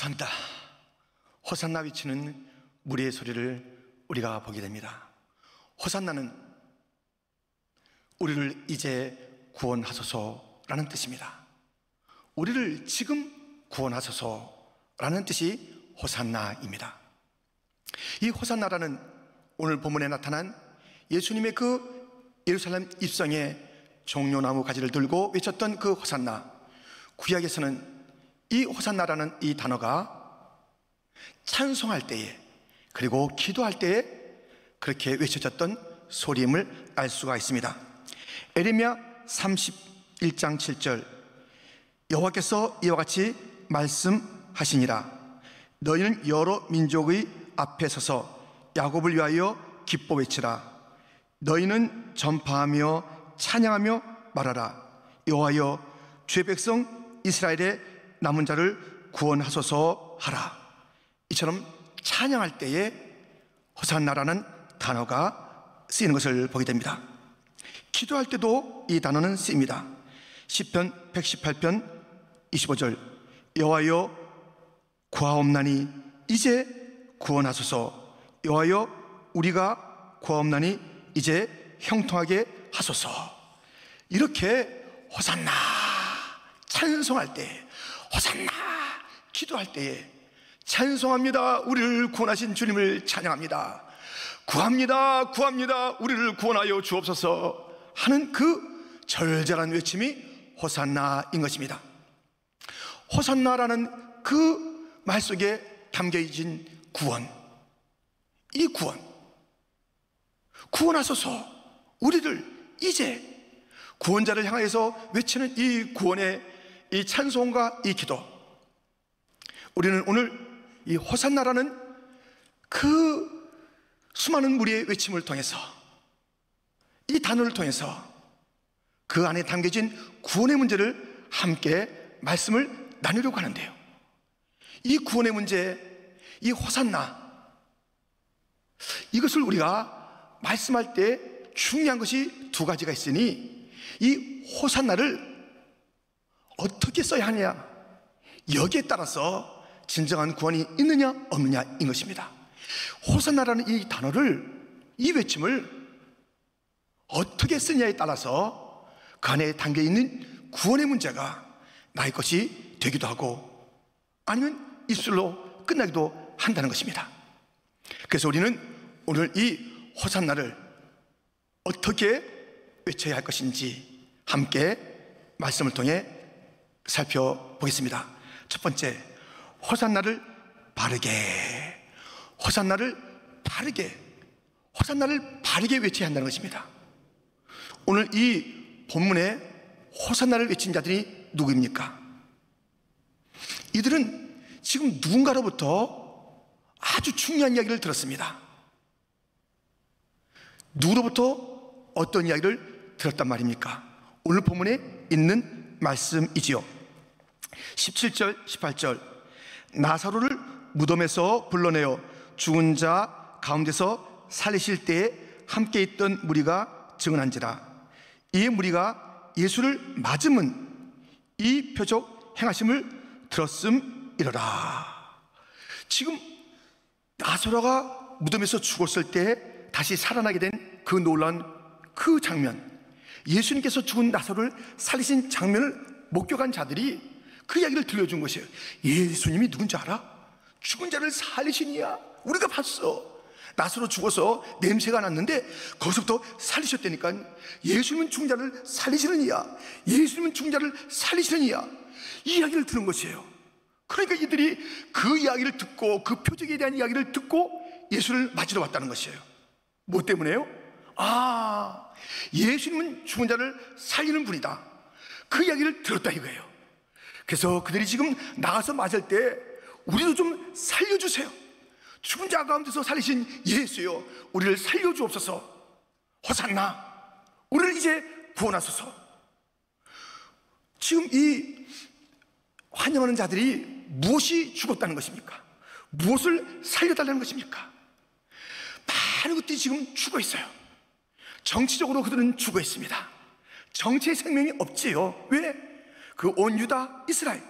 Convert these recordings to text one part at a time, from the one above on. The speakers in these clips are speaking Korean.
호산나, 호산나 외치는 무리의 소리를 우리가 보게 됩니다. 호산나는 우리를 이제 구원하소서라는 뜻입니다. 우리를 지금 구원하소서라는 뜻이 호산나입니다. 이 호산나라는 오늘 본문에 나타난 예수님의 그 예루살렘 입성에 종려나무 가지를 들고 외쳤던 그 호산나, 구약에서는 이 호산나라는 이 단어가 찬송할 때에 그리고 기도할 때에 그렇게 외쳐졌던 소리임을 알 수가 있습니다. 에레미야 31장 7절, 여호와께서 이와 같이 말씀하시니라. 너희는 여러 민족의 앞에 서서 야곱을 위하여 기뻐 외치라. 너희는 전파하며 찬양하며 말하라. 여호와여, 주의 백성 이스라엘의 남은 자를 구원하소서 하라. 이처럼 찬양할 때에 호산나라는 단어가 쓰이는 것을 보게 됩니다. 기도할 때도 이 단어는 쓰입니다. 시편 118편 25절, 여호와여 구하옵나니 이제 구원하소서. 여호와여 우리가 구하옵나니 이제 형통하게 하소서. 이렇게 호산나 찬송할 때, 호산나 기도할 때에 찬송합니다. 우리를 구원하신 주님을 찬양합니다. 구합니다, 구합니다. 우리를 구원하여 주옵소서 하는 그 절절한 외침이 호산나인 것입니다. 호산나라는 그 말 속에 담겨진 구원, 이 구원하소서. 우리를 이제 구원자를 향해서 외치는 이 구원의 이 찬송과 이 기도, 우리는 오늘 이 호산나라는 그 수많은 무리의 외침을 통해서, 이 단어를 통해서 그 안에 담겨진 구원의 문제를 함께 말씀을 나누려고 하는데요, 이 구원의 문제, 이 호산나, 이것을 우리가 말씀할 때 중요한 것이 두 가지가 있으니 이 호산나를 어떻게 써야 하느냐, 여기에 따라서 진정한 구원이 있느냐 없느냐인 것입니다. 호산나라는 이 단어를, 이 외침을 어떻게 쓰냐에 따라서 그 안에 담겨있는 구원의 문제가 나의 것이 되기도 하고 아니면 입술로 끝나기도 한다는 것입니다. 그래서 우리는 오늘 이 호산나를 어떻게 외쳐야 할 것인지 함께 말씀을 통해 살펴보겠습니다. 첫 번째, 호산나를 바르게, 호산나를 바르게, 호산나를 바르게 외쳐야 한다는 것입니다. 오늘 이 본문에 호산나를 외친 자들이 누구입니까? 이들은 지금 누군가로부터 아주 중요한 이야기를 들었습니다. 누구로부터 어떤 이야기를 들었단 말입니까? 오늘 본문에 있는 말씀이지요. 17절 18절, 나사로를 무덤에서 불러내어 죽은 자 가운데서 살리실 때에 함께 있던 무리가 증언한지라. 이 무리가 예수를 맞음은 이 표적 행하심을 들었음이러라. 지금 나사로가 무덤에서 죽었을 때 다시 살아나게 된 그 놀라운 그 장면, 예수님께서 죽은 나사로를 살리신 장면을 목격한 자들이 그 이야기를 들려준 것이에요. 예수님이 누군지 알아? 죽은 자를 살리시니야. 우리가 봤어. 나사로 죽어서 냄새가 났는데 거기서부터 살리셨다니까. 예수님은 죽은 자를 살리시는 이야. 예수님은 죽은 자를 살리시는 이야. 이 이야기를 들은 것이에요. 그러니까 이들이 그 이야기를 듣고, 그 표적에 대한 이야기를 듣고 예수를 맞으러 왔다는 것이에요. 뭐 때문에요? 아, 예수님은 죽은 자를 살리는 분이다. 그 이야기를 들었다 이거예요. 그래서 그들이 지금 나가서 맞을 때 우리도 좀 살려주세요. 죽은 자 가운데서 살리신 예수여, 우리를 살려주옵소서. 호산나, 우리를 이제 구원하소서. 지금 이 환영하는 자들이 무엇이 죽었다는 것입니까? 무엇을 살려달라는 것입니까? 많은 것들이 지금 죽어 있어요. 정치적으로 그들은 죽어 있습니다. 정치의 생명이 없지요. 왜? 그 온 유다 이스라엘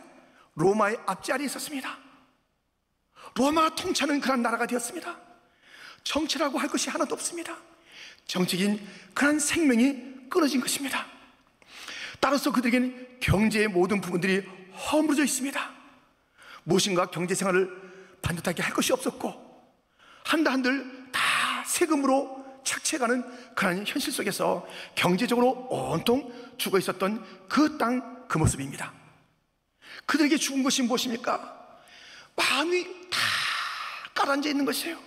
로마의 압제 아래에 있었습니다. 로마가 통치하는 그런 나라가 되었습니다. 정치라고 할 것이 하나도 없습니다. 정치인 그런 생명이 끊어진 것입니다. 따라서 그들에게는 경제의 모든 부분들이 허물어져 있습니다. 무엇인가 경제 생활을 반듯하게 할 것이 없었고, 한들 다 세금으로 착취해가는 그런 현실 속에서 경제적으로 온통 죽어 있었던 그 땅, 그 모습입니다. 그들에게 죽은 것이 무엇입니까? 마음이 다 가라앉아 있는 것이에요.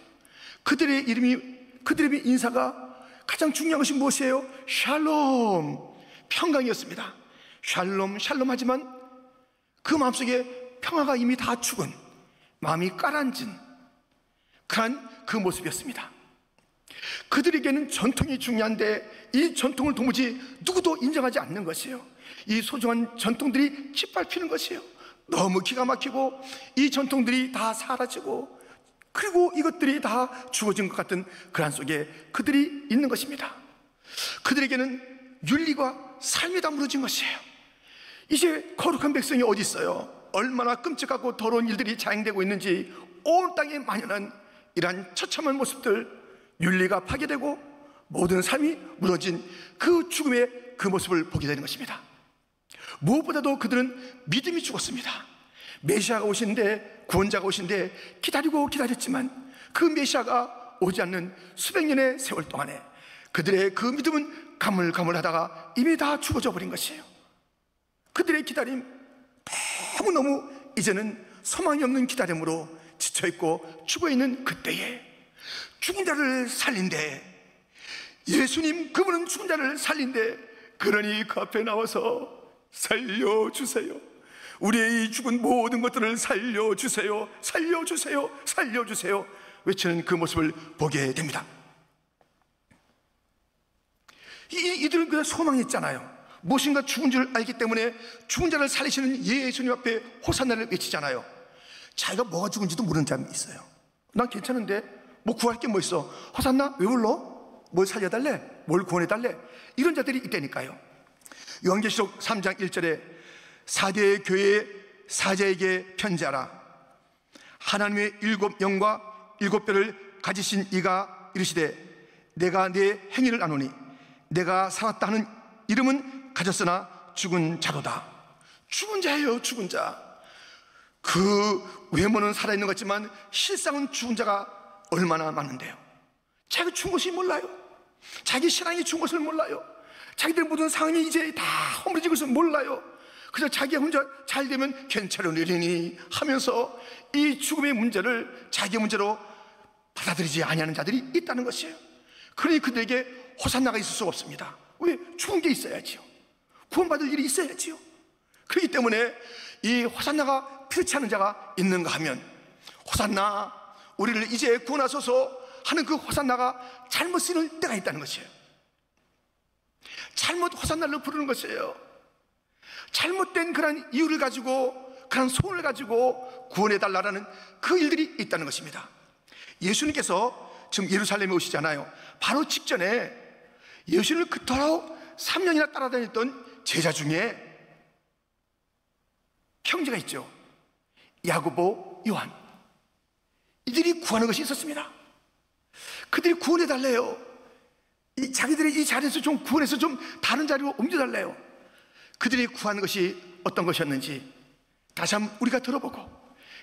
그들의 인사가 가장 중요한 것이 무엇이에요? 샬롬, 평강이었습니다. 샬롬, 샬롬 하지만 그 마음속에 평화가 이미 다 죽은, 마음이 가라앉은 그런 그 모습이었습니다. 그들에게는 전통이 중요한데 이 전통을 도무지 누구도 인정하지 않는 것이에요. 이 소중한 전통들이 짓밟히는 것이에요. 너무 기가 막히고 이 전통들이 다 사라지고, 그리고 이것들이 다 죽어진 것 같은 그런 속에 그들이 있는 것입니다. 그들에게는 윤리가 삶이 다 무너진 것이에요. 이제 거룩한 백성이 어디 있어요? 얼마나 끔찍하고 더러운 일들이 자행되고 있는지 온 땅에 만연한 이러한 처참한 모습들, 윤리가 파괴되고 모든 삶이 무너진 그 죽음의 그 모습을 보게 되는 것입니다. 무엇보다도 그들은 믿음이 죽었습니다. 메시아가 오신데, 구원자가 오신데 기다리고 기다렸지만 그 메시아가 오지 않는 수백 년의 세월 동안에 그들의 그 믿음은 가물가물하다가 이미 다 죽어져 버린 것이에요. 그들의 기다림, 너무너무 이제는 소망이 없는 기다림으로 지쳐있고 죽어있는 그때에 죽은 자를 살린대, 예수님 그분은 죽은 자를 살린대, 그러니 그 앞에 나와서 살려주세요, 우리의 이 죽은 모든 것들을 살려주세요, 살려주세요, 살려주세요 외치는 그 모습을 보게 됩니다. 이들은 그냥 소망이 있잖아요. 무엇인가 죽은 줄 알기 때문에 죽은 자를 살리시는 예수님 앞에 호산나를 외치잖아요. 자기가 뭐가 죽은지도 모르는 사람이 있어요. 난 괜찮은데 뭐 구할 게 뭐 있어, 호산나 왜 불러? 뭘 살려달래? 뭘 구원해달래? 이런 자들이 있다니까요. 요한계시록 3장 1절에 사대 교회의 사자에게 편지하라. 하나님의 7영과 7뼈를 가지신 이가 이르시되 내가 네 행위를 아노니 내가 살았다 하는 이름은 가졌으나 죽은 자로다. 죽은 자예요, 죽은 자. 그 외모는 살아있는 것 같지만 실상은 죽은 자가 얼마나 많은데요. 자기가 죽은 것이 몰라요. 자기 신앙이 죽은 것을 몰라요. 자기들 모든 상황이 이제 다 허물어진 것을 몰라요. 그래서 자기가 혼자 잘 되면 괜찮으리니 하면서 이 죽음의 문제를 자기의 문제로 받아들이지 아니하는 자들이 있다는 것이에요. 그러니 그들에게 호산나가 있을 수가 없습니다. 왜? 죽은 게 있어야지요. 구원받을 일이 있어야지요. 그렇기 때문에 이 호산나가 필요치 않은 자가 있는가 하면, 호산나 우리를 이제 구원하소서 하는 그 호산나가 잘못 쓰는 때가 있다는 것이에요. 잘못 호산나를 부르는 것이에요. 잘못된 그런 이유를 가지고, 그런 소원을 가지고 구원해달라는 그 일들이 있다는 것입니다. 예수님께서 지금 예루살렘에 오시잖아요. 바로 직전에 예수님을 그토록 3년이나 따라다녔던 제자 중에 형제가 있죠. 야고보, 요한. 이들이 구하는 것이 있었습니다. 그들이 구원해달래요. 자기들이 이 자리에서 좀 구원해서 좀 다른 자리로 옮겨달래요. 그들이 구하는 것이 어떤 것이었는지 다시 한번 우리가 들어보고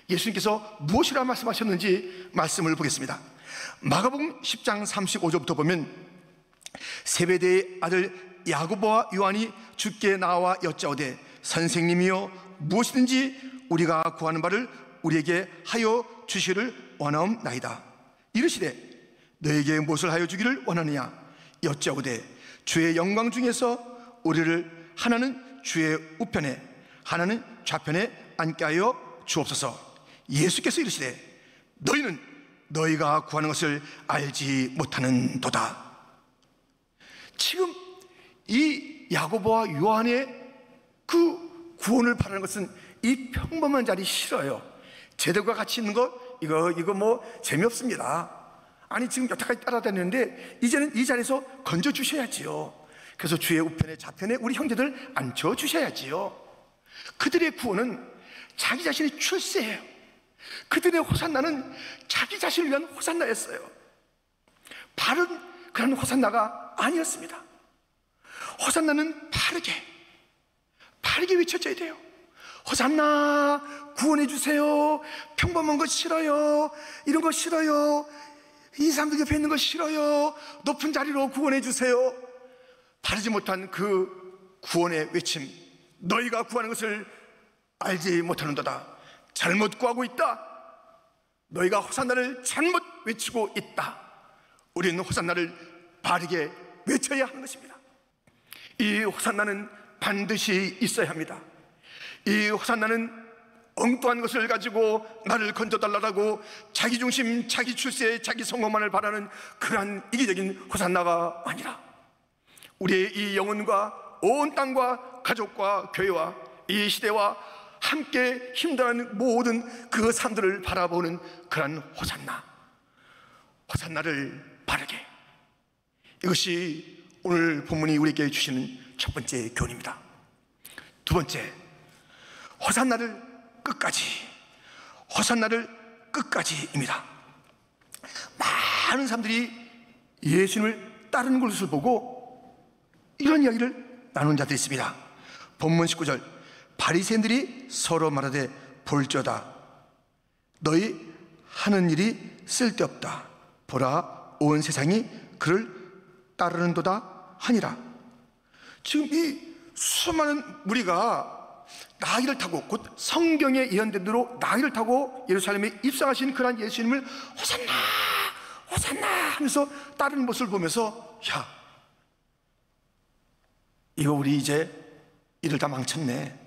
예수님께서 무엇이라 말씀하셨는지 말씀을 보겠습니다. 마가복음 10장 35절부터 보면 세베대의 아들 야고보와 요한이 주께 나와 여짜오되 선생님이여 무엇이든지 우리가 구하는 바를 우리에게 하여 주시를 원하옵나이다. 이르시되 너에게 무엇을 하여 주기를 원하느냐 여짜오되 주의 영광 중에서 우리를 하나는 주의 우편에 하나는 좌편에 앉게 하여 주옵소서. 예수께서 이르시되 너희는 너희가 구하는 것을 알지 못하는도다. 지금 이 야고보와 요한의 그 구원을 바라는 것은 이 평범한 자리 싫어요. 제들과 같이 있는 거 이거 뭐 재미없습니다. 아니 지금 여태까지 따라다녔는데 이제는 이 자리에서 건져주셔야지요. 그래서 주의 우편에 좌편에 우리 형제들 앉혀주셔야지요. 그들의 구원은 자기 자신이 출세해요. 그들의 호산나는 자기 자신을 위한 호산나였어요. 바른 그런 호산나가 아니었습니다. 호산나는 바르게 외쳐져야 돼요. 호산나, 구원해 주세요. 평범한 거 싫어요. 이런 거 싫어요. 이 사람들 옆에 있는 거 싫어요. 높은 자리로 구원해 주세요. 바르지 못한 그 구원의 외침, 너희가 구하는 것을 알지 못하는도다. 잘못 구하고 있다. 너희가 호산나를 잘못 외치고 있다. 우리는 호산나를 바르게 외쳐야 하는 것입니다. 이 호산나는 반드시 있어야 합니다. 이 호산나는 엉뚱한 것을 가지고 나를 건져달라고 자기 중심, 자기 출세, 자기 성공만을 바라는 그러한 이기적인 호산나가 아니라 우리의 이 영혼과 온 땅과 가족과 교회와 이 시대와 함께 힘들어하는 모든 그 사람들을 바라보는 그러한 호산나를 바르게, 이것이 오늘 본문이 우리에게 주시는 첫 번째 교훈입니다. 두 번째, 호산나를 끝까지입니다. 많은 사람들이 예수님을 따르는 것을 보고 이런 이야기를 나눈 자들이 있습니다. 본문 19절, 바리새인들이 서로 말하되 볼지어다 너희 하는 일이 쓸데없다. 보라, 온 세상이 그를 따르는도다 하니라. 지금 이 수많은 무리가 나귀를 타고, 곧 성경에 예언된 대로 나귀를 타고 예루살렘에 입성하신 그런 예수님을 호산나 호산나 하면서 따르는 모습을 보면서, 야, 이거 우리 이제 일을 다 망쳤네.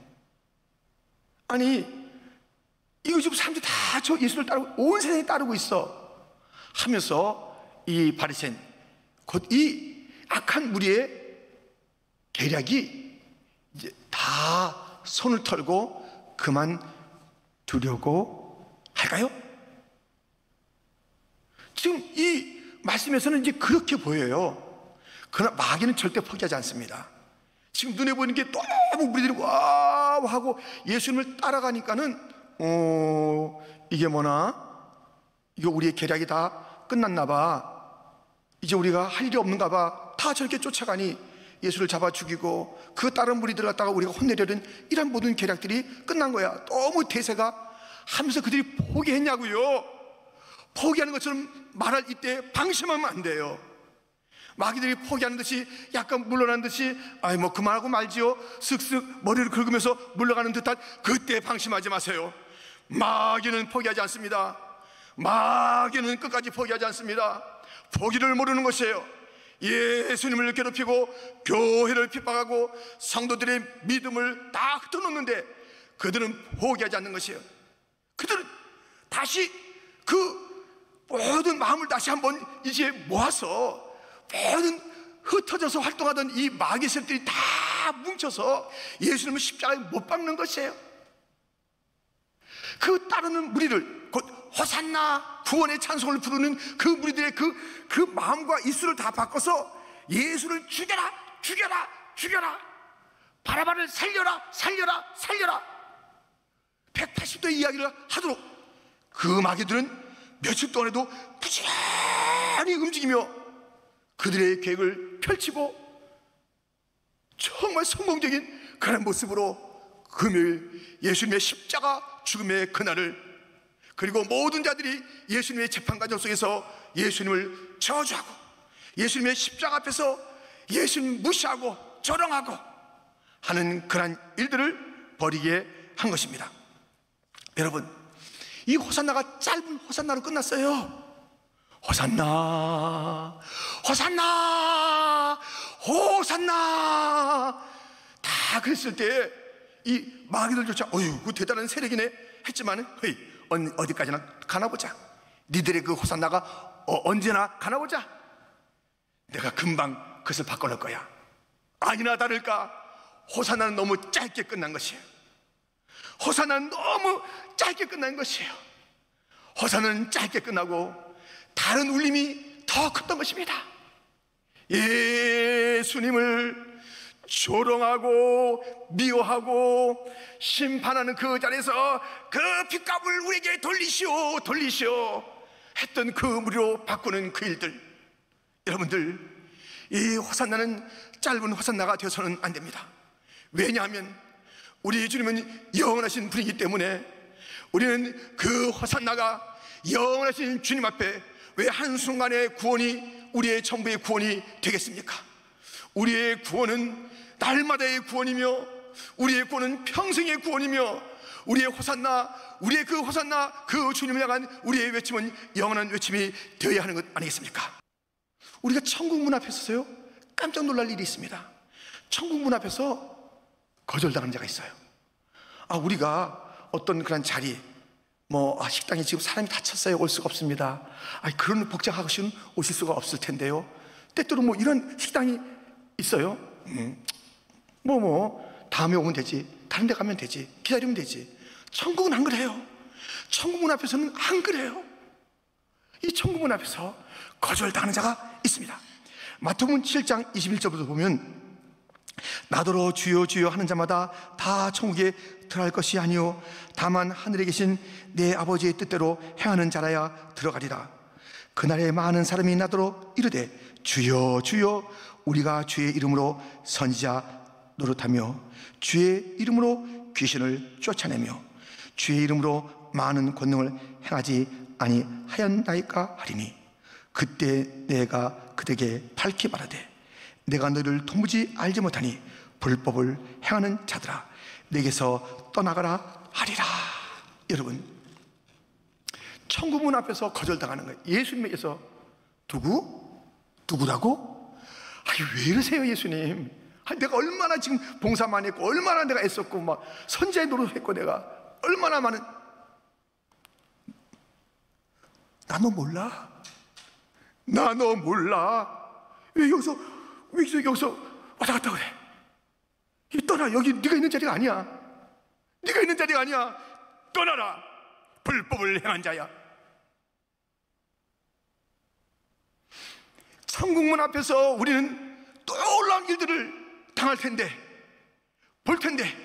아니, 이거 지금 사람들이 다 저 예수를 따르고 온 세상이 따르고 있어 하면서 이 바리새인, 곧 이 악한 무리의 계략이 이제 다 손을 털고 그만 두려고 할까요? 지금 이 말씀에서는 이제 그렇게 보여요. 그러나 마귀는 절대 포기하지 않습니다. 지금 눈에 보이는 게 너무 무리들이 와 하고 예수님을 따라가니까는 이게 뭐나? 이거 우리의 계략이 다 끝났나 봐. 이제 우리가 할 일이 없는가 봐. 다 저렇게 쫓아가니 예수를 잡아 죽이고 그 다른 무리들 갖다가 우리가 혼내려는 이런 모든 계략들이 끝난 거야. 너무 대세가 하면서 그들이 포기했냐고요. 포기하는 것처럼 말할 이때 방심하면 안 돼요. 마귀들이 포기하는 듯이 약간 물러나는 듯이 아이 뭐 그만하고 말지요 쓱쓱 머리를 긁으면서 물러가는 듯한 그때 방심하지 마세요. 마귀는 포기하지 않습니다. 마귀는 끝까지 포기하지 않습니다. 포기를 모르는 것이에요. 예수님을 괴롭히고 교회를 핍박하고 성도들의 믿음을 다 흩어놓는데 그들은 포기하지 않는 것이에요. 그들은 다시 그 모든 마음을 다시 한번 이제 모아서 모든 흩어져서 활동하던 이 마귀 세력들이 다 뭉쳐서 예수님을 십자가에 못 박는 것이에요. 그 따르는 무리를, 곧 호산나 구원의 찬송을 부르는 그 무리들의 그 마음과 입술을 다 바꿔서 예수를 죽여라 죽여라 죽여라, 바라바를 살려라 살려라 살려라, 180도의 이야기를 하도록 그 마귀들은 며칠 동안에도 부지런히 움직이며 그들의 계획을 펼치고 정말 성공적인 그런 모습으로 금요일 예수님의 십자가 죽음의 그날을, 그리고 모든 자들이 예수님의 재판과정 속에서 예수님을 저주하고 예수님의 십자가 앞에서 예수님 무시하고 조롱하고 하는 그런 일들을 벌이게 한 것입니다. 여러분, 이 호산나가 짧은 호산나로 끝났어요. 호산나 호산나 호산나 다 그랬을 때 이 마귀들조차 어휴 그 대단한 세력이네 했지만 어디까지나 가나보자. 니들의 그 호산나가 언제나 가나보자. 내가 금방 그것을 바꿔놓을 거야. 아니나 다를까 호산나는 너무 짧게 끝난 것이에요. 호산나는 너무 짧게 끝난 것이에요. 호산나는 짧게 끝나고 다른 울림이 더 컸던 것입니다. 예수님을 조롱하고 미워하고 심판하는 그 자리에서 그 핏값을 우리에게 돌리시오 돌리시오 했던 그 무리로 바꾸는 그 일들, 여러분들, 이 호산나는 짧은 호산나가 되어서는 안 됩니다. 왜냐하면 우리 주님은 영원하신 분이기 때문에 우리는 그 호산나가 영원하신 주님 앞에 왜 한순간의 구원이 우리의 전부의 구원이 되겠습니까? 우리의 구원은 날마다의 구원이며 우리의 구원은 평생의 구원이며 우리의 호산나, 우리의 그 호산나, 그 주님을 향한 우리의 외침은 영원한 외침이 되어야 하는 것 아니겠습니까? 우리가 천국 문 앞에 서서요 깜짝 놀랄 일이 있습니다. 천국 문 앞에서 거절당하는 자가 있어요. 우리가 어떤 그런 자리, 식당에 지금 사람이 다쳤어요, 올 수가 없습니다. 그런 복잡하고는 오실 수가 없을 텐데요. 때때로 이런 식당이 있어요. 다음에 오면 되지, 다른 데 가면 되지, 기다리면 되지. 천국은 안 그래요. 천국 문 앞에서는 안 그래요. 이 천국 문 앞에서 거절당하는 자가 있습니다. 마태복음 7장 21절부터 보면 나더러 주여 주여 하는 자마다 다 천국에 들어갈 것이 아니요 다만 하늘에 계신 내 아버지의 뜻대로 행하는 자라야 들어가리라. 그날에 많은 사람이 나더러 이르되 주여 주여 우리가 주의 이름으로 선지자 노릇하며 주의 이름으로 귀신을 쫓아내며 주의 이름으로 많은 권능을 행하지 아니하였나이까 하리니 그때 내가 그들에게 밝히 말하되 내가 너희를 도무지 알지 못하니 불법을 행하는 자들아 내게서 떠나가라 하리라. 여러분, 천국 문 앞에서 거절당하는 거예요. 예수님에게서 누구라고? 왜 이러세요 예수님? 내가 얼마나 지금 봉사 많이 했고 얼마나 내가 애썼고 선지자의 노릇했고 내가 얼마나 많은, 나 너 몰라? 나 너 몰라? 왜 여기서 왔다 갔다 그래? 떠나. 여기 네가 있는 자리가 아니야. 네가 있는 자리가 아니야. 떠나라. 불법을 행한 자야. 천국문 앞에서 우리는 놀라운 일들을 당할 텐데, 볼 텐데,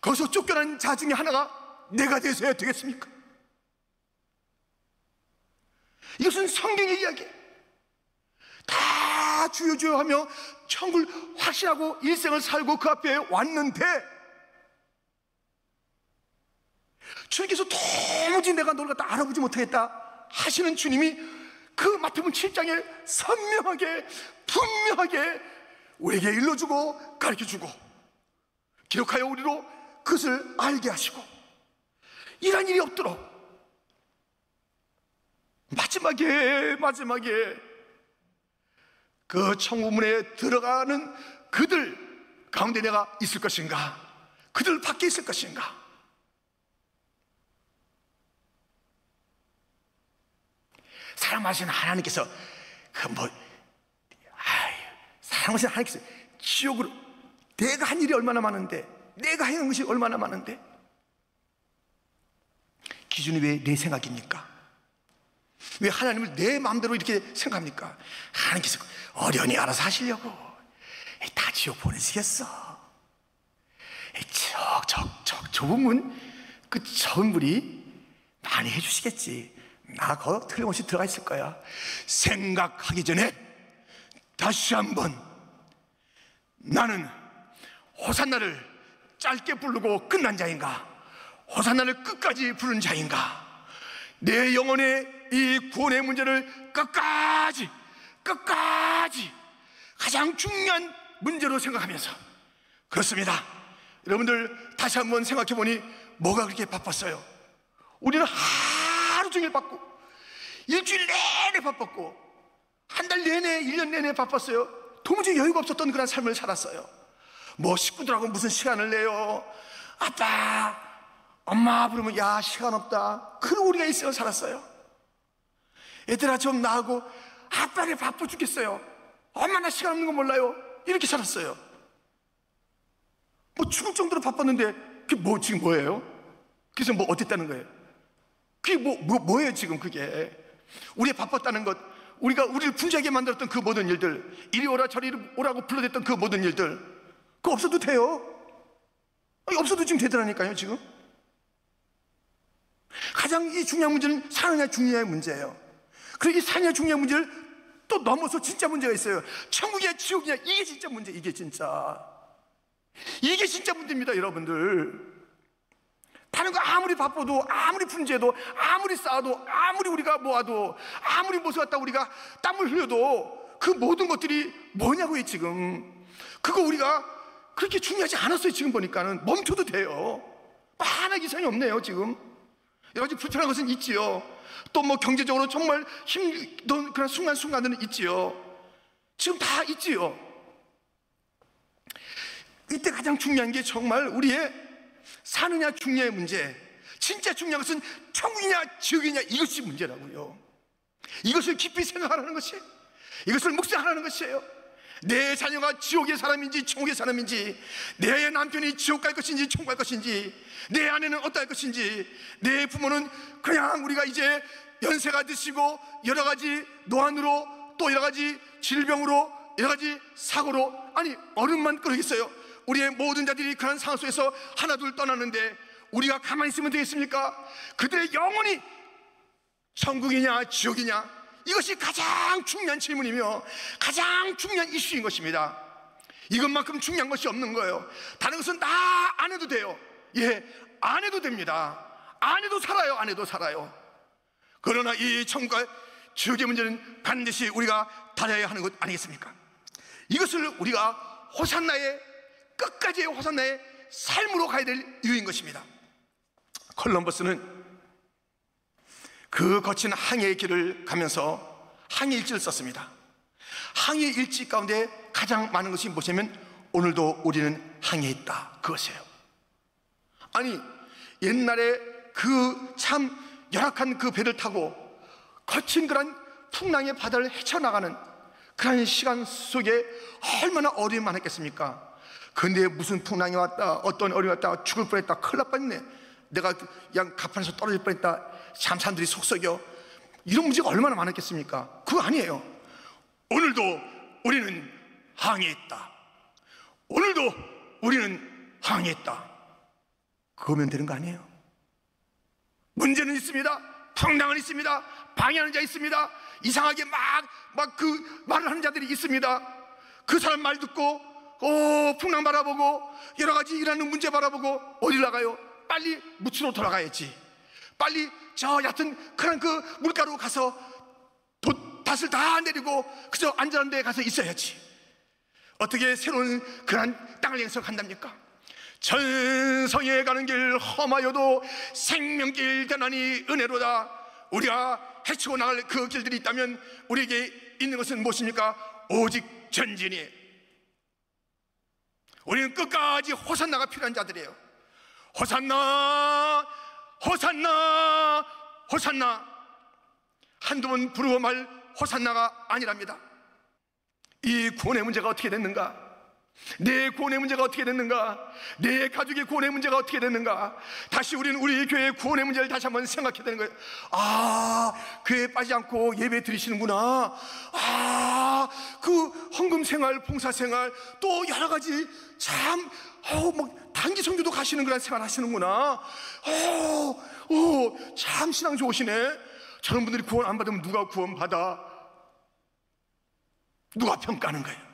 거기서 쫓겨난 자 중에 하나가 내가 되어야 되겠습니까? 이것은 성경의 이야기. 다 주여 주여 하며 천국을 확신하고 일생을 살고 그 앞에 왔는데 주님께서 도무지 내가 너를 갖다 알아보지 못하겠다 하시는 주님이 그 마태복음 7장에 선명하게 분명하게 우리에게 일러주고 가르쳐주고 기록하여 우리로 그것을 알게 하시고 이런 일이 없도록 마지막에 그 천국문에 들어가는 그들 가운데 내가 있을 것인가, 그들 밖에 있을 것인가. 사랑하시는 하나님께서 사랑하시는 하나님께서 지옥으로, 내가 한 일이 얼마나 많은데, 내가 해놓은 것이 얼마나 많은데 기준이 왜 내 생각입니까? 왜 하나님을 내 마음대로 이렇게 생각합니까? 하나님께서 어련히 알아서 하시려고 다 지옥 보내시겠어. 좁은 문, 그 적은 물이 많이 해주시겠지. 나 거기 틀림없이 들어가 있을 거야. 생각하기 전에 다시 한번 나는 호산나를 짧게 부르고 끝난 자인가, 호산나를 끝까지 부른 자인가, 내 영혼의 이 구원의 문제를 끝까지 가장 중요한 문제로 생각하면서, 그렇습니다. 여러분들 다시 한번 생각해 보니 뭐가 그렇게 바빴어요? 우리는 하루 종일 바쁘고 일주일 내내 바빴고 한 달 내내 1년 내내 바빴어요. 도무지 여유가 없었던 그런 삶을 살았어요. 식구들하고 무슨 시간을 내요. 아빠 엄마 부르면 야 시간 없다. 그러고 우리가 일생을 살았어요. 얘들아 좀 나하고, 아빠를 바빠 죽겠어요. 엄마 나 시간 없는 거 몰라요. 이렇게 살았어요. 죽을 정도로 바빴는데 그게 지금 뭐예요? 그래서 어땠다는 거예요? 그게 뭐예요 지금? 그게 우리의 바빴다는 것, 우리를 분주하게 만들었던 그 모든 일들, 이리 오라 저리 오라고 불러댔던 그 모든 일들, 그거 없어도 돼요. 아니, 없어도 지금 되더라니까요. 지금 가장 이 중요한 문제는 사느냐 죽느냐의 문제예요. 그리고 이 사느냐 죽느냐의 문제를 또 넘어서 진짜 문제가 있어요. 천국이냐 지옥이냐, 이게 진짜 문제. 이게 진짜 문제입니다. 여러분들, 다른 거 아무리 바빠도, 아무리 분주해도, 아무리 싸워도, 아무리 우리가 모아도, 아무리 모셔왔다 우리가 땀을 흘려도 그 모든 것들이 뭐냐고요. 지금 그거 우리가 그렇게 중요하지 않았어요. 지금 보니까는 멈춰도 돼요. 하나 이상이 없네요. 지금 여러 가지 불편한 것은 있지요. 또 뭐 경제적으로 정말 힘든 그런 순간순간들은 있지요. 지금 다 있지요. 이때 가장 중요한 게 정말 우리의 사느냐 죽느냐의 문제, 진짜 중요한 것은 천국이냐 지옥이냐, 이것이 문제라고요. 이것을 깊이 생각하라는 것이, 이것을 묵상하라는 것이에요. 내 자녀가 지옥의 사람인지 천국의 사람인지, 내 남편이 지옥 갈 것인지 천국 갈 것인지, 내 아내는 어떠할 것인지, 내 부모는 그냥 우리가 이제 연세가 드시고 여러 가지 노안으로, 또 여러 가지 질병으로, 여러 가지 사고로, 아니 어른만 그러겠어요. 우리의 모든 자들이 그런 상황 속에서 하나둘 떠나는데 우리가 가만히 있으면 되겠습니까? 그들의 영혼이 천국이냐 지옥이냐, 이것이 가장 중요한 질문이며 가장 중요한 이슈인 것입니다. 이것만큼 중요한 것이 없는 거예요. 다른 것은 다 안 해도 돼요. 예, 안 해도 됩니다. 안 해도 살아요. 안 해도 살아요. 그러나 이 천국과 지옥의 문제는 반드시 우리가 다뤄야 하는 것 아니겠습니까? 이것을 우리가 호산나의 끝까지의 호산나의 삶으로 가야 될 이유인 것입니다. 콜럼버스는 그 거친 항해의 길을 가면서 항해 일지를 썼습니다. 항해 일지 가운데 가장 많은 것이 뭐냐면 오늘도 우리는 항해에 있다, 그것이에요. 아니 옛날에 그 참 열악한 그 배를 타고 거친 그런 풍랑의 바다를 헤쳐나가는 그런 시간 속에 얼마나 어려움이 많았겠습니까? 근데 무슨 풍랑이 왔다, 어떤 어려움이 왔다, 죽을 뻔했다, 큰일 날 뻔했네, 내가 그냥 가판에서 떨어질 뻔했다, 참 사람들이 속썩여, 이런 문제가 얼마나 많았겠습니까? 그거 아니에요. 오늘도 우리는 항해에 있다, 오늘도 우리는 항해에 있다, 그거면 되는 거 아니에요? 문제는 있습니다. 풍랑은 있습니다. 방해하는 자 있습니다. 이상하게 막 그 말을 하는 자들이 있습니다. 그 사람 말 듣고 풍랑 바라보고 여러 가지 일하는 문제 바라보고 어디 나가요? 빨리 묻으로 돌아가야지. 빨리 저 얕은 그런 그 물가로 가서 닷을 다 내리고 그저 안전한 데에 가서 있어야지. 어떻게 새로운 그런 땅을 향해서 간답니까? 천성에 가는 길 험하여도 생명길 되나니 은혜로다. 우리가 헤치고 나갈 그 길들이 있다면 우리에게 있는 것은 무엇입니까? 오직 전진이에요. 우리는 끝까지 호산나가 필요한 자들이에요. 호산나, 호산나, 호산나. 한두 번 부르고 말 호산나가 아니랍니다. 이 구원의 문제가 어떻게 됐는가? 내 구원의 문제가 어떻게 됐는가? 내 가족의 구원의 문제가 어떻게 됐는가? 다시 우리는 우리 교회의 구원의 문제를 다시 한번 생각해야 되는 거예요. 아, 교회에 빠지지 않고 예배 드리시는구나. 아, 그 헌금 생활, 봉사 생활, 또 여러 가지 참 막 단기 성교도 가시는 그런 생활 하시는구나. 참 신앙 좋으시네. 저런 분들이 구원 안 받으면 누가 구원 받아? 누가 평가하는 거예요?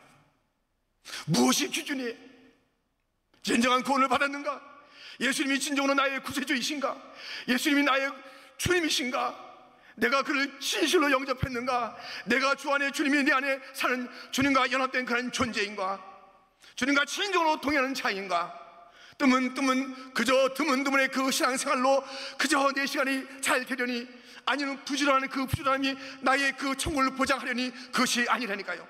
무엇이 기준이에요? 진정한 구원을 받았는가? 예수님이 진정으로 나의 구세주이신가? 예수님이 나의 주님이신가? 내가 그를 진실로 영접했는가? 내가 주 안에, 주님이 내 안에 사는 주님과 연합된 그런 존재인가? 주님과 진정으로 동행하는 자인가? 그저 드문드문의 그 신앙생활로 그저 내 시간이 잘 되려니, 아니면 부지런한 그 부지런함이 나의 그 천국을 보장하려니, 그것이 아니라니까요.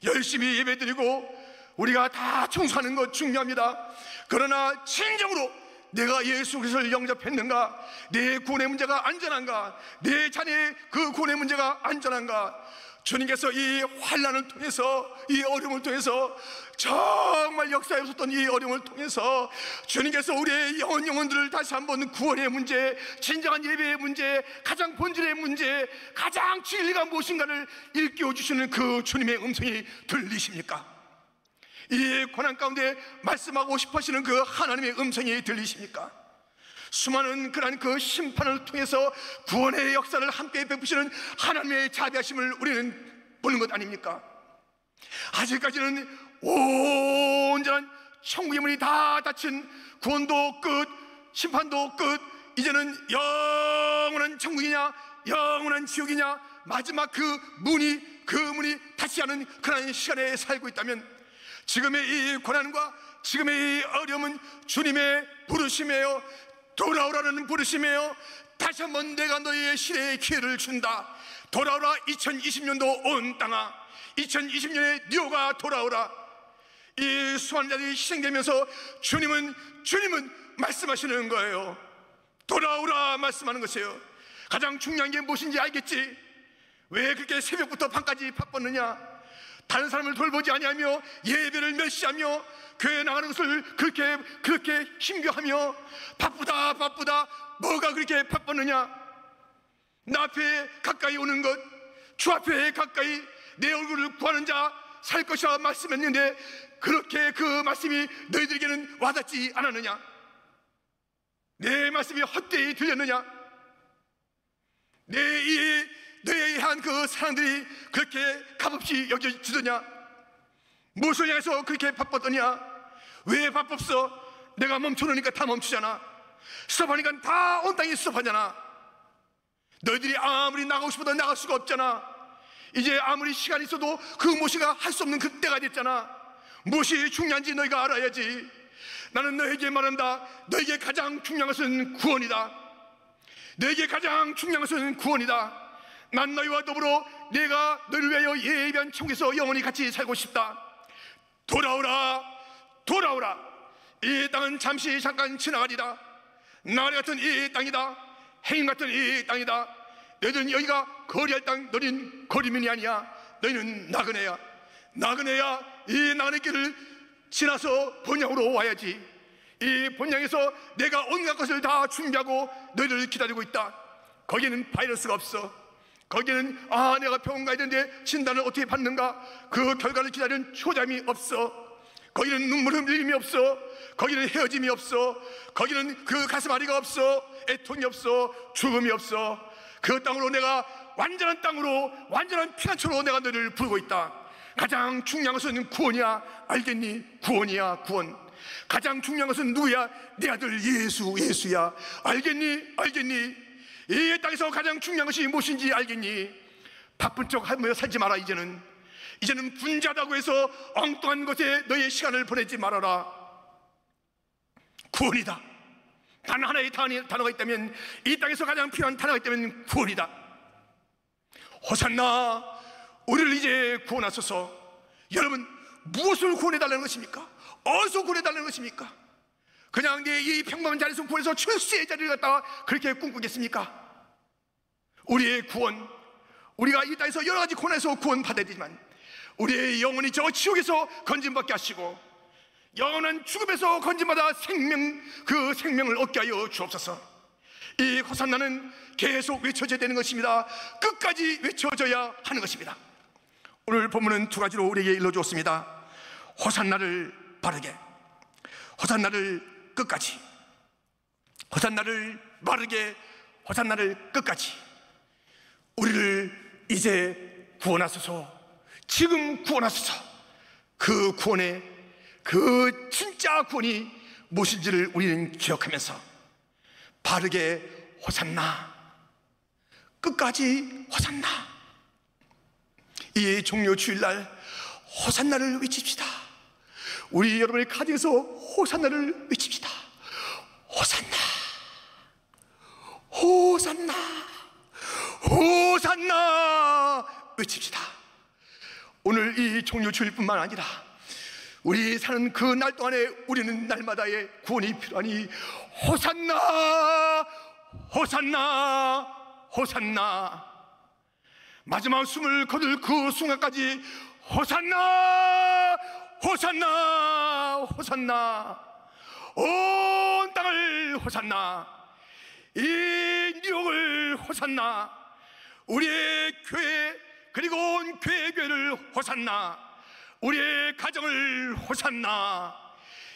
열심히 예배드리고 우리가 다 청소하는 것 중요합니다. 그러나 진정으로 내가 예수 그리스도를 영접했는가? 내 구원의 문제가 안전한가? 내 자녀의 그 구원의 문제가 안전한가? 주님께서 이 환난을 통해서, 이 어려움을 통해서, 정말 역사에 없었던 이 어려움을 통해서 주님께서 우리의 영혼들을 다시 한번 구원의 문제, 진정한 예배의 문제, 가장 본질의 문제, 가장 진리가 무엇인가를 일깨워 주시는 그 주님의 음성이 들리십니까? 이 고난 가운데 말씀하고 싶어 하시는 그 하나님의 음성이 들리십니까? 수많은 그러한 그 심판을 통해서 구원의 역사를 함께 베푸시는 하나님의 자비하심을 우리는 보는 것 아닙니까? 아직까지는 온전한 천국의 문이 다 닫힌, 구원도 끝, 심판도 끝, 이제는 영원한 천국이냐 영원한 지옥이냐, 마지막 그 문이 닫지 않은 그런 시간에 살고 있다면, 지금의 이 고난과 지금의 이 어려움은 주님의 부르심이에요. 돌아오라는 부르심이에요. 다시 한번 내가 너희의 시대의 기회를 준다. 돌아오라. 2020년도 온 땅아, 2020년에 네가 돌아오라. 이 수많은 자들이 희생되면서 주님은 말씀하시는 거예요. 돌아오라 말씀하는 것이에요. 가장 중요한 게 무엇인지 알겠지? 왜 그렇게 새벽부터 밤까지 바빴느냐? 다른 사람을 돌보지 아니하며 예배를 멸시하며 교회 나가는 것을 그렇게 힘겨하며 바쁘다 뭐가 그렇게 바빴느냐? 나 앞에 가까이 오는 것, 주 앞에 가까이 내 얼굴을 구하는 자 살 것이라 말씀했는데, 그렇게 그 말씀이 너희들에게는 와닿지 않았느냐? 내 말씀이 헛되이 들렸느냐? 너에 향한 그 사람들이 그렇게 값없이 여겨지더냐? 무엇을 향해서 그렇게 바빴더냐? 왜 바빴어? 내가 멈춰놓으니까 다 멈추잖아. 스톱하니까 다 온 땅이 스톱하잖아. 너희들이 아무리 나가고 싶어도 나갈 수가 없잖아. 이제 아무리 시간이 있어도 그 무엇이가 할 수 없는 그때가 됐잖아. 무엇이 중요한지 너희가 알아야지. 나는 너에게 말한다. 너에게 가장 중요한 것은 구원이다. 너에게 가장 중요한 것은 구원이다. 난 너희와 더불어 내가 너희를 위하여 예비한 천국에서 영원히 같이 살고 싶다. 돌아오라. 이 땅은 잠깐 지나가리다. 나리 같은 이 땅이다. 행인 같은 이 땅이다. 너희들은 여기가 거리할 땅, 너희는 거리민이 아니야. 너희는 나그네야. 이 나그네 길을 지나서 본향으로 와야지. 이 본향에서 내가 온갖 것을 다 준비하고 너희를 기다리고 있다. 거기에는 바이러스가 없어. 거기에는 내가 병원 가야 되는데 진단을 어떻게 받는가, 그 결과를 기다리는 초잠이 없어. 거기는 눈물 흘림이 없어. 거기는 헤어짐이 없어. 거기는 그 가슴앓이가 없어. 애통이 없어. 죽음이 없어. 그 땅으로 내가 완전한 땅으로, 완전한 피난처로 내가 너를 부르고 있다. 가장 중요한 것은 구원이야. 알겠니? 구원이야, 구원. 가장 중요한 것은 누구야? 내 아들 예수야. 알겠니? 이 땅에서 가장 중요한 것이 무엇인지 알겠니? 바쁜 척 하며 살지 마라. 이제는 분주하다고 해서 엉뚱한 것에 너의 시간을 보내지 말아라. 구원이다. 단 하나의 단어가 있다면, 이 땅에서 가장 필요한 단어가 있다면 구원이다. 호산나, 우리를 이제 구원하소서. 여러분, 무엇을 구원해달라는 것입니까? 어디서 구원해달라는 것입니까? 그냥 내 이 평범한 자리에서 구원해서 출세의 자리를 갖다가 그렇게 꿈꾸겠습니까? 우리의 구원, 우리가 이 땅에서 여러 가지 고난에서 구원받아야 되지만, 우리의 영혼이 저 지옥에서 건짐받게 하시고 영원한 죽음에서 건짐받아 그 생명을 얻게 하여 주옵소서. 이 호산나는 계속 외쳐져야 되는 것입니다. 끝까지 외쳐져야 하는 것입니다. 오늘 본문은 두 가지로 우리에게 일러주었습니다. 호산나를 바르게, 호산나를 끝까지. 호산나를 바르게, 호산나를 끝까지. 우리를 이제 구원하소서. 지금 구원하소서. 그 구원의 그 진짜 구원이 무엇인지를 우리는 기억하면서 바르게 호산나, 끝까지 호산나. 이 종료 주일날 호산나를 외칩시다. 우리 여러분의 가정에서 호산나를 외칩시다. 호산나, 호산나, 호산나 외칩시다. 오늘 이 종료 주일뿐만 아니라 우리 사는 그 날 동안에 우리는 날마다의 구원이 필요하니 호산나, 호산나, 호산나. 마지막 숨을 거둘 그 순간까지 호산나 호산나 호산나, 온 땅을 호산나, 이 뉴욕을 호산나, 우리의 교회 그리고 온 교회를 호산나, 우리의 가정을 호산나,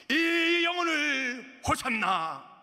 이 영혼을 호산나.